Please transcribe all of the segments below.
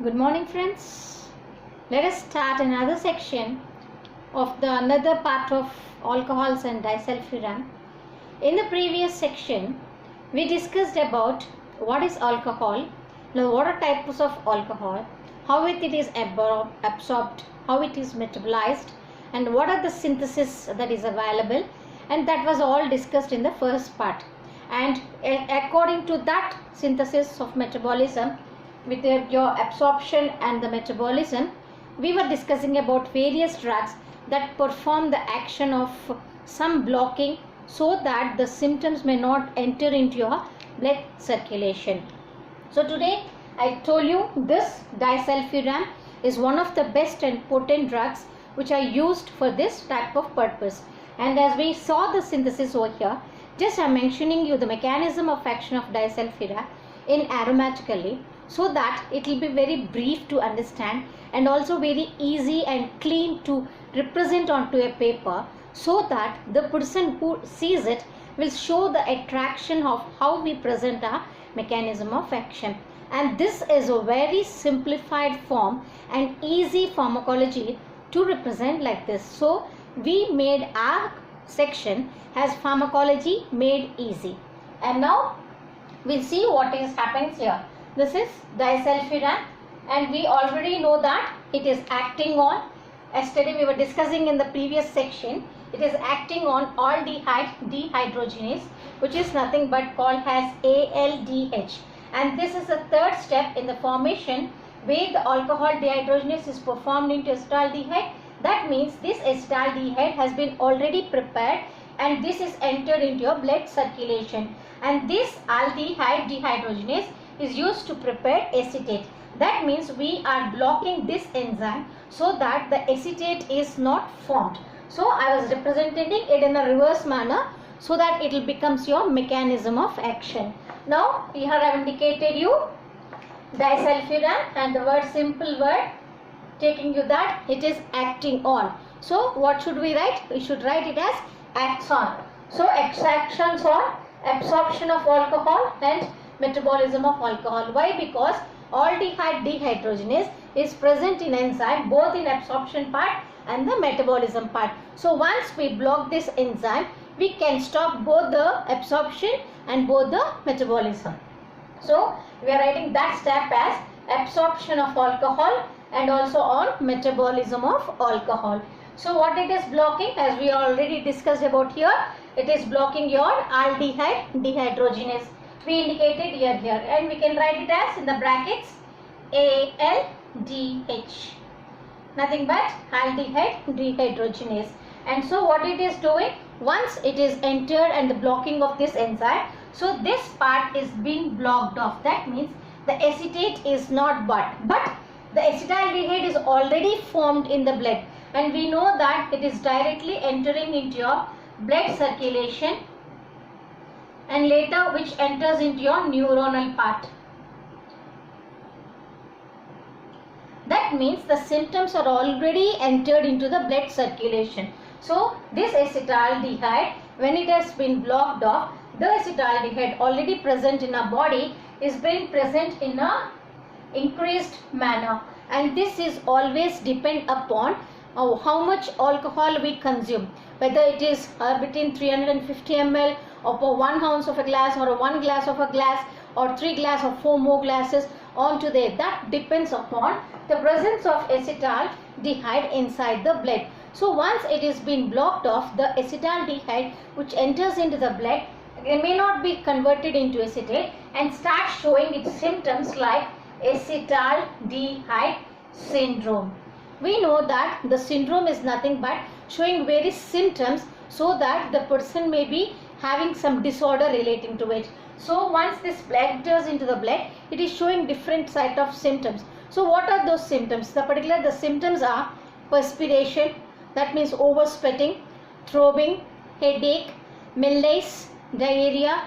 Good morning, friends. Let us start another section of the another part of alcohols and disulfiram. In the previous section, we discussed about what is alcohol, what are types of alcohol, how it is absorbed, how it is metabolized, and what are the synthesis that is available, and that was all discussed in the first part. And according to that synthesis of metabolism, with your absorption and the metabolism, we were discussing about various drugs that perform the action of some blocking so that the symptoms may not enter into your blood circulation. So today I told you this disulfiram is one of the best and potent drugs which are used for this type of purpose. And as we saw the synthesis over here, just I am mentioning you the mechanism of action of disulfiram in aromatically, so that it will be very brief to understand and also very easy and clean to represent onto a paper, so that the person who sees it will show the attraction of how we present our mechanism of action. And this is a very simplified form and easy pharmacology to represent like this. So we made our section as pharmacology made easy. And now we'll see what is happens here. This is disulfiram, and we already know that it is acting on, yesterday we were discussing in the previous section, it is acting on aldehyde dehydrogenase, which is nothing but called as ALDH. And this is the third step in the formation where the alcohol dehydrogenase is performed into acetaldehyde. That means this acetaldehyde has been already prepared and this is entered into your blood circulation. And this aldehyde dehydrogenase is used to prepare acetate. That means we are blocking this enzyme so that the acetate is not formed. So I was representing it in a reverse manner so that it will becomes your mechanism of action. Now here I have indicated you disulfiram and the word simple word taking you that it is acting on. So what should we write? We should write it as acts on. So actions on absorption of alcohol and metabolism of alcohol. Why? Because aldehyde dehydrogenase is present in enzyme both in absorption part and the metabolism part. So once we block this enzyme, we can stop both the absorption and both the metabolism. So we are writing that step as absorption of alcohol and also on metabolism of alcohol. So what it is blocking, as we already discussed about here, it is blocking your aldehyde dehydrogenase. We indicated here and we can write it as in the brackets ALDH, nothing but aldehyde dehydrogenase. And so what it is doing, once it is entered and the blocking of this enzyme, so this part is being blocked off. That means the acetate is not but the acetaldehyde is already formed in the blood, and we know that it is directly entering into your blood circulation and later which enters into your neuronal part. That means the symptoms are already entered into the blood circulation. So this acetaldehyde, when it has been blocked off, the acetaldehyde already present in our body is being present in a increased manner, and this is always depend upon how much alcohol we consume, whether it is between 350 ml or for 1 ounce of a glass or 1 glass of a glass or 3 glass or 4 more glasses onto there. That depends upon the presence of acetaldehyde inside the blood. So once it is been blocked off, the acetaldehyde which enters into the blood, it may not be converted into acetate and start showing its symptoms like acetaldehyde syndrome. We know that the syndrome is nothing but showing various symptoms so that the person may be having some disorder relating to it. So once this blood enters into the blood, it is showing different set of symptoms. So what are those symptoms? The symptoms are perspiration, that means oversweating, throbbing, headache, malaise, diarrhea,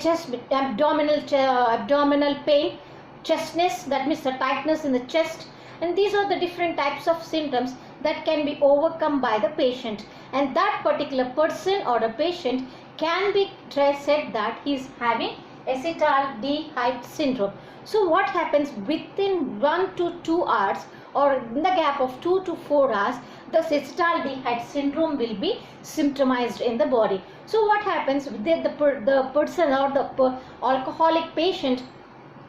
chest, abdominal pain, chestness, that means the tightness in the chest. And these are the different types of symptoms that can be overcome by the patient, and that particular person or a patient can be said that he is having acetaldehyde syndrome. So what happens, within 1 to 2 hours or in the gap of 2 to 4 hours, the acetaldehyde syndrome will be symptomized in the body. So what happens, the person or the alcoholic patient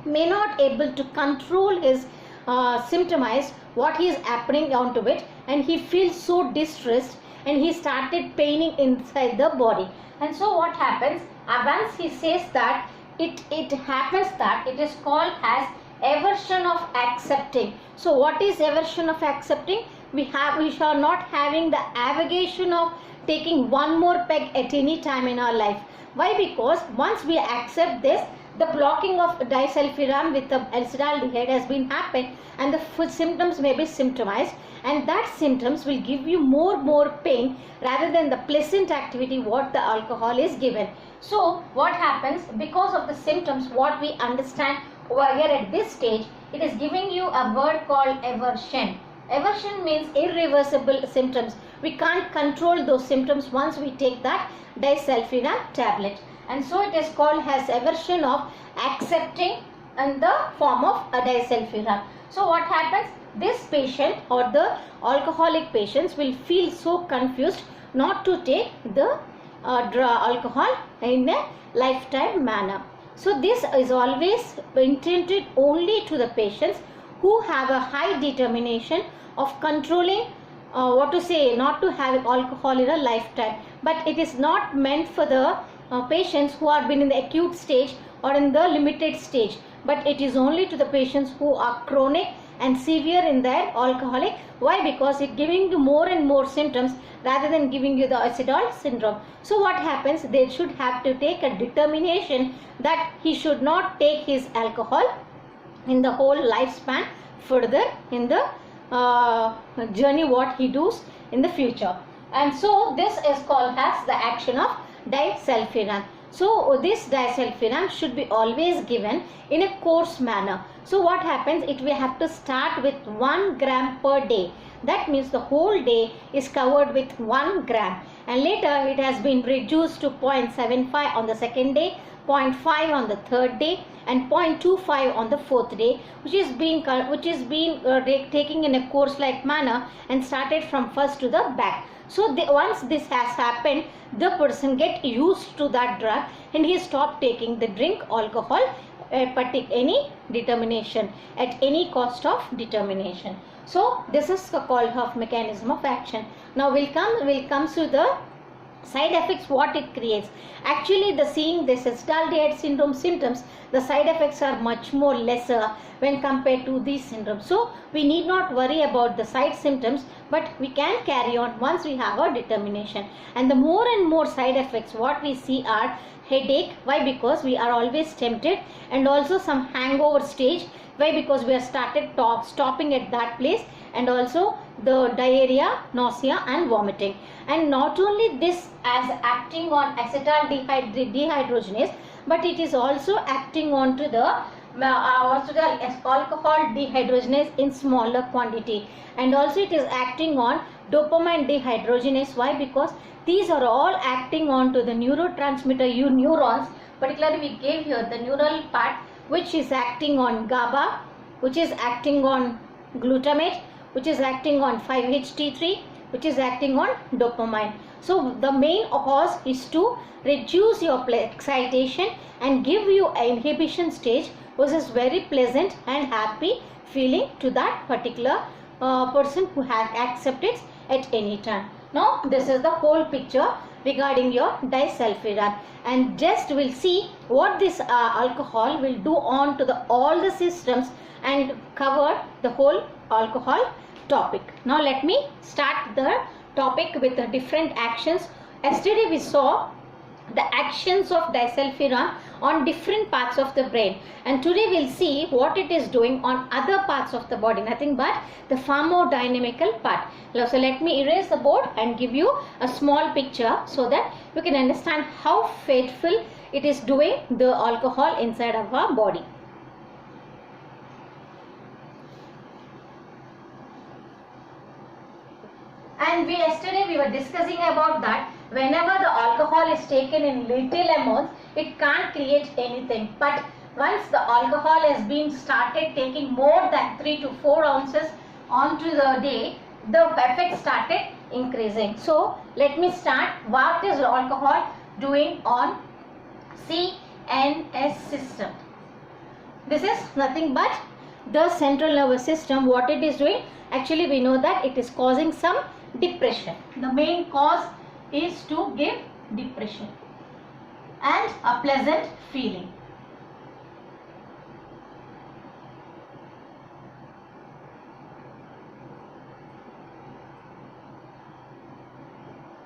may not able to control his symptomize what is happening onto it, and he feels so distressed and he started paining inside the body. And so what happens, once he says that, it happens that it is called as aversion of accepting. So what is aversion of accepting? We are not having the aversion of taking one more peg at any time in our life. Why? Because once we accept this, the blocking of disulfiram with the acetaldehyde has been happened, and the symptoms may be symptomized, and that symptoms will give you more pain rather than the pleasant activity what the alcohol is given. So what happens, because of the symptoms what we understand over here at this stage, it is giving you a word called aversion. Aversion means irreversible symptoms. We can't control those symptoms once we take that disulfiram tablet. And so it is called as aversion of accepting in the form of a disulfiram. So what happens, this patient or the alcoholic patients will feel so confused not to take the alcohol in a lifetime manner. So this is always intended only to the patients who have a high determination of controlling not to have alcohol in a lifetime. But it is not meant for the patients who are been in the acute stage or in the limited stage, but it is only to the patients who are chronic and severe in their alcoholic. Why? Because it giving you more and more symptoms rather than giving you the acetol syndrome. So what happens, they should have to take a determination that he should not take his alcohol in the whole lifespan further in the journey what he does in the future. And so this is called as the action of disulfiram. So this disulfiram should be always given in a course manner. So what happens, it will have to start with 1 gram per day. That means the whole day is covered with 1 gram, and later it has been reduced to 0.75 on the second day, 0.5 on the third day, and 0.25 on the fourth day, which is being taking in a course like manner and started from first to the back. So once this has happened, the person get used to that drug and he stop taking the drink alcohol any determination at any cost of determination. So this is called of mechanism of action. Now we'll come to the side effects what it creates. Actually, seeing this acetaldehyde syndrome symptoms, the side effects are much more lesser when compared to these syndromes. So we need not worry about the side symptoms, but we can carry on once we have our determination. And the more and more side effects what we see are headache. Why? Because we are always tempted, and also some hangover stage. Why? Because we are started stopping at that place, and also the diarrhea, nausea and vomiting. And not only this as acting on acetaldehyde dehydrogenase, but it is also acting on to the alcohol dehydrogenase in smaller quantity, and also it is acting on dopamine dehydrogenase. Why? Because these are all acting on to the neurotransmitter neurons. Particularly we gave here the neural part which is acting on GABA, which is acting on glutamate, which is acting on 5-HT3, which is acting on dopamine. So the main cause is to reduce your excitation and give you an inhibition stage which is very pleasant and happy feeling to that particular person who has accepted at any time. Now this is the whole picture regarding your disulfiram, and just we'll see what this alcohol will do on to all the systems and cover the whole alcohol topic. Now let me start the topic with the different actions. Yesterday we saw the actions of disulfiram on different parts of the brain, and today we'll see what it is doing on other parts of the body, nothing but the pharmacodynamical part. So let me erase the board and give you a small picture so that you can understand how faithful it is doing the alcohol inside of our body. And yesterday we were discussing about that whenever the alcohol is taken in little amounts, it can't create anything. But once the alcohol has been started taking more than 3 to 4 ounces onto the day, the effect started increasing. So let me start. What is alcohol doing on CNS system? This is nothing but the central nervous system. What it is doing? Actually, we know that it is causing some depression. The main cause is to give depression and a pleasant feeling.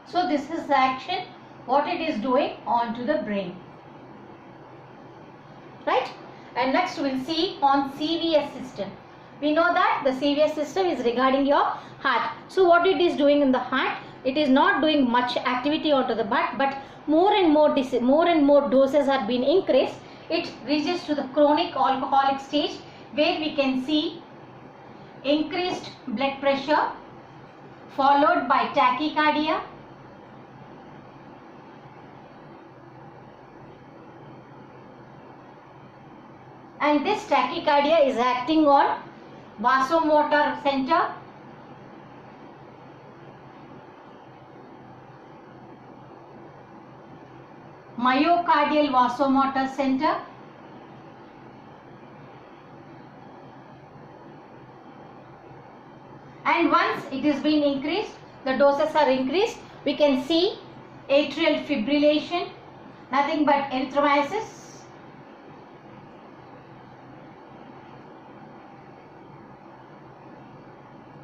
So this is the action, what it is doing onto the brain. Right? And next we will see on CVS system. We know that the CVS system is regarding your heart. So what it is doing in the heart? It is not doing much activity onto the heart, but more and more doses are being increased. It reaches to the chronic alcoholic stage, where we can see increased blood pressure followed by tachycardia, and this tachycardia is acting on vasomotor center, myocardial vasomotor center, and once it is being increased, the doses are increased, we can see atrial fibrillation, nothing but erythromyces,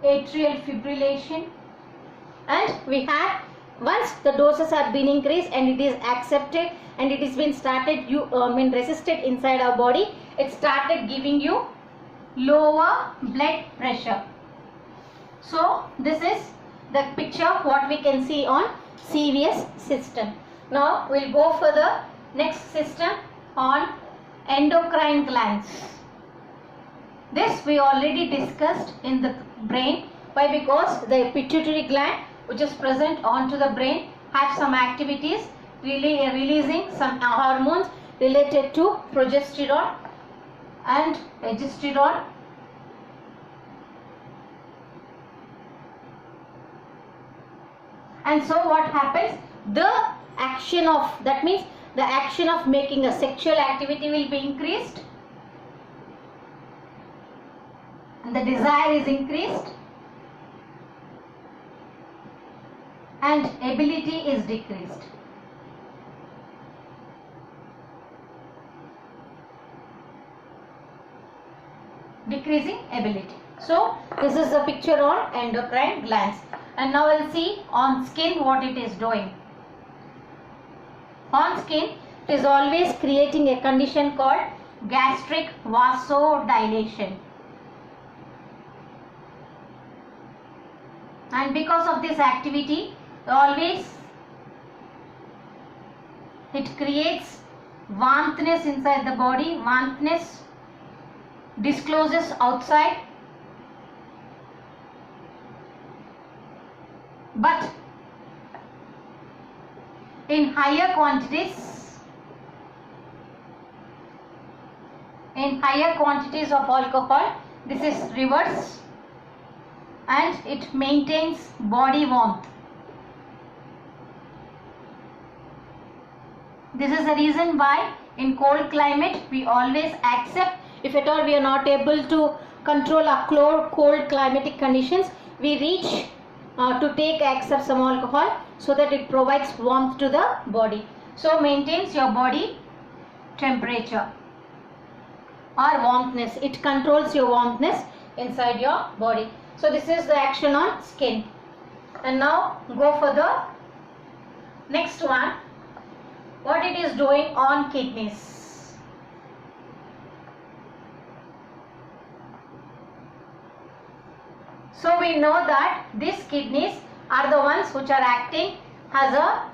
atrial fibrillation, and we have, once the doses are being increased and it is accepted and it is been started resisted inside our body, it started giving you lower blood pressure. So this is the picture what we can see on CVS system. Now we will go for the next system on endocrine glands. This we already discussed in the brain. Why? Because the pituitary gland, which is present onto the brain, have some activities releasing some hormones related to progesterone and progesterone. And so what happens? The action of, that means the action of making a sexual activity will be increased, and the desire is increased, and ability is decreased. Decreasing ability. So this is the picture on endocrine glands. And now we'll see on skin what it is doing. On skin, it is always creating a condition called gastric vasodilation. And because of this activity, always it creates warmthness inside the body. Warmthness discloses outside, but in higher quantities of alcohol, this is reverse, and it maintains body warmth. This is the reason why in cold climate we always accept, if at all we are not able to control our cold climatic conditions, we reach to accept some alcohol so that it provides warmth to the body. So maintains your body temperature or warmthness. It controls your warmthness inside your body. So this is the action on skin. And now go for the next one. What it is doing on kidneys. So we know that these kidneys are the ones which are acting as a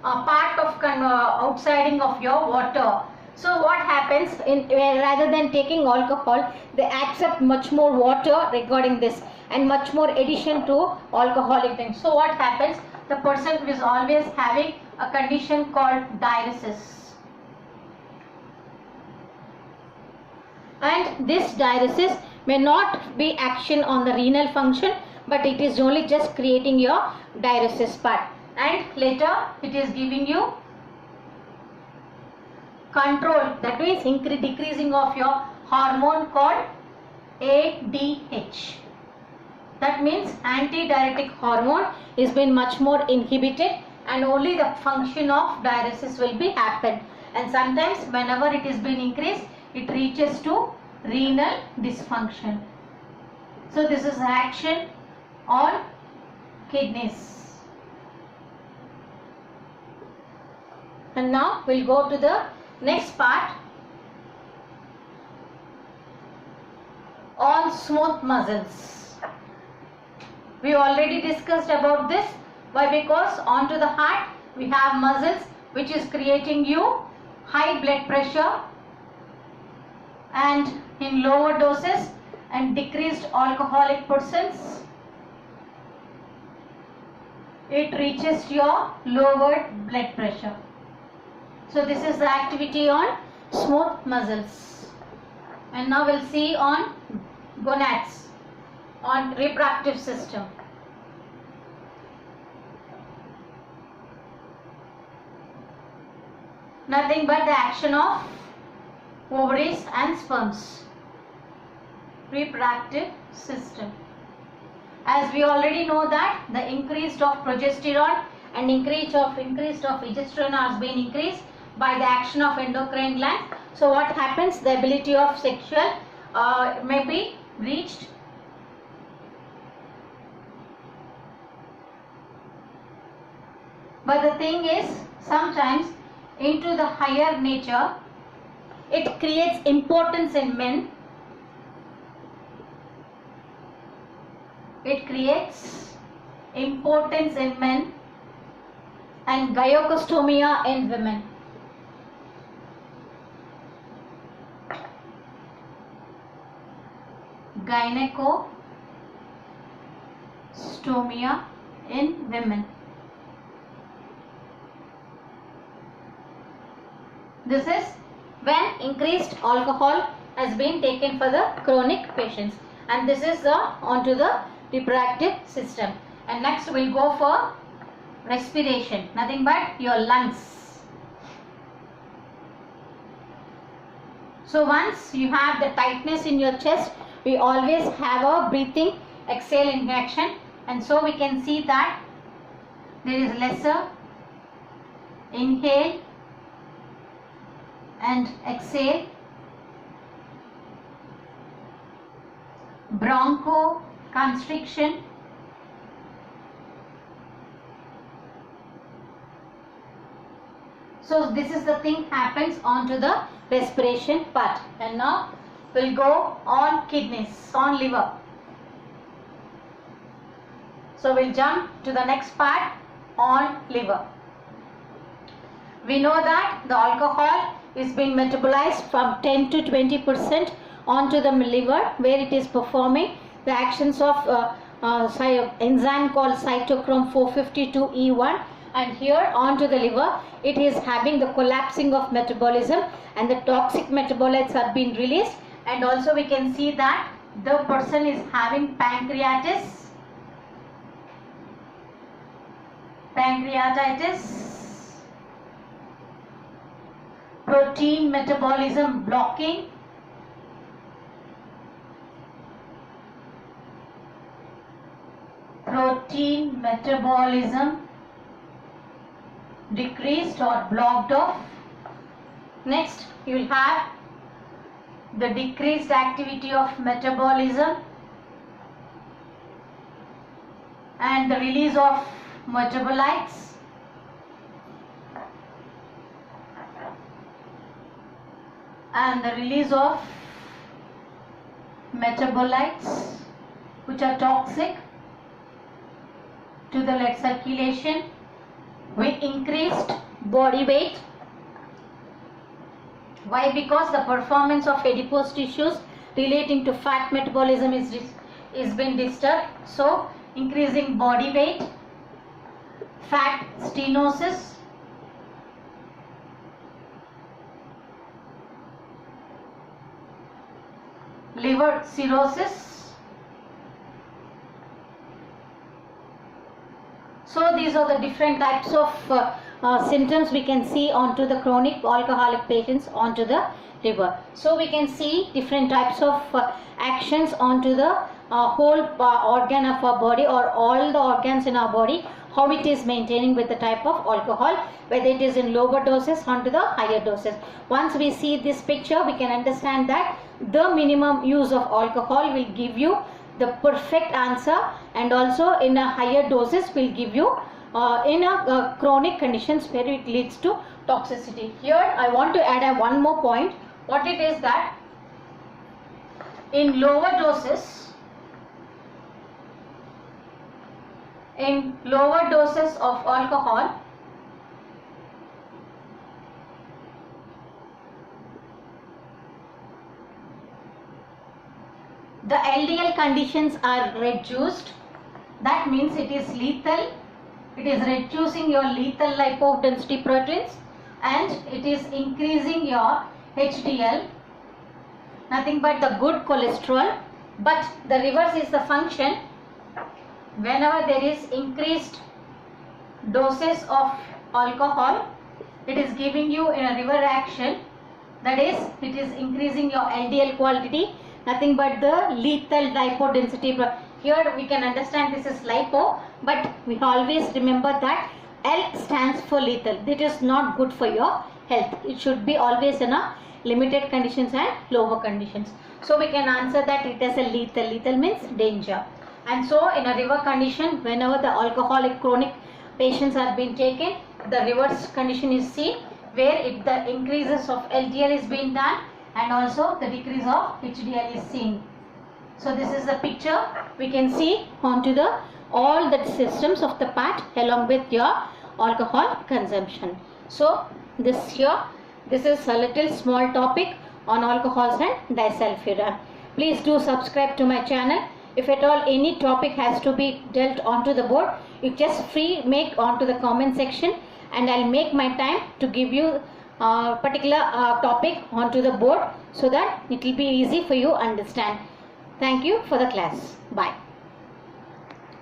part of outsiding of your water. So what happens, rather than taking alcohol, they accept much more water regarding this and much more addition to alcoholic drinks. So what happens, the person is always having a condition called diuresis. and this diuresis may not be action on the renal function, but it is only just creating your diuresis part, and later it is giving you control, that means decreasing of your hormone called ADH. That means antidiuretic hormone is been much more inhibited, and only the function of diuresis will be happened, and sometimes whenever it is been increased, it reaches to renal dysfunction. So this is action on kidneys. And now we'll go to the next part on smooth muscles. We already discussed about this. Why? Because onto the heart we have muscles which is creating you high blood pressure, and in lower doses and decreased alcoholic persons, it reaches your lowered blood pressure. So this is the activity on smooth muscles. And now we'll see on gonads, on reproductive system. Nothing but the action of ovaries and sperms. Reproductive system. As we already know that the increase of progesterone and increase of progesterone has been increased by the action of endocrine gland. So what happens? The ability of sexual may be reached. But the thing is, sometimes into the higher nature, it creates impotence in men. It creates impotence in men and gynecomastia in women. Gynecomastia in women. This is when increased alcohol has been taken for the chronic patients, and this is onto the reproductive system. And next we'll go for respiration, nothing but your lungs. So once you have the tightness in your chest, we always have a breathing exhale inhalation, and so we can see that there is lesser inhale and exhale, bronchoconstriction, so this is the thing happens onto the respiration part. And now we'll go on kidneys, on liver. So we'll jump to the next part on liver. We know that the alcohol is being metabolized from 10 to 20% onto the liver, where it is performing the actions of enzyme called cytochrome 452E1, and here onto the liver it is having the collapsing of metabolism, and the toxic metabolites are being released, and also we can see that the person is having pancreatitis, protein metabolism blocking, protein metabolism decreased or blocked off. Next you will have the decreased activity of metabolism and the release of metabolites, which are toxic to the blood circulation, with increased body weight. Why? Because the performance of adipose tissues relating to fat metabolism is been disturbed. So increasing body weight, fat stenosis, liver cirrhosis. So these are the different types of symptoms we can see onto the chronic alcoholic patients onto the liver. So we can see different types of actions onto the whole organ of our body, or all the organs in our body, how it is maintaining with the type of alcohol, whether it is in lower doses onto the higher doses. Once we see this picture, we can understand that the minimum use of alcohol will give you the perfect answer, and also in a higher doses will give you in a chronic conditions where it leads to toxicity. Here I want to add one more point. What it is that in lower doses, of alcohol, the LDL conditions are reduced. That means it is lethal. It is reducing your lethal lipodensity proteins, and it is increasing your HDL, nothing but the good cholesterol. But the reverse is the function. Whenever there is increased doses of alcohol, it is giving you in a reverse action. That is, it is increasing your LDL quality, nothing but the lethal lipodensity. Here we can understand this is lipo, but we always remember that L stands for lethal. It is not good for your health. It should be always in a limited conditions and lower conditions. So we can answer that it is a lethal. Lethal means danger. And so in a river condition, whenever the alcoholic chronic patients are being taken, the reverse condition is seen, where the increases of LDL is being done, and also the decrease of HDL is seen. So this is the picture we can see onto the all the systems of the part along with your alcohol consumption. So this is a little small topic on alcohols and disulfiram. Please do subscribe to my channel. If at all any topic has to be dealt onto the board, you just make onto the comment section, and I'll make my time to give you a particular topic onto the board, so that it will be easy for you to understand. Thank you for the class. Bye.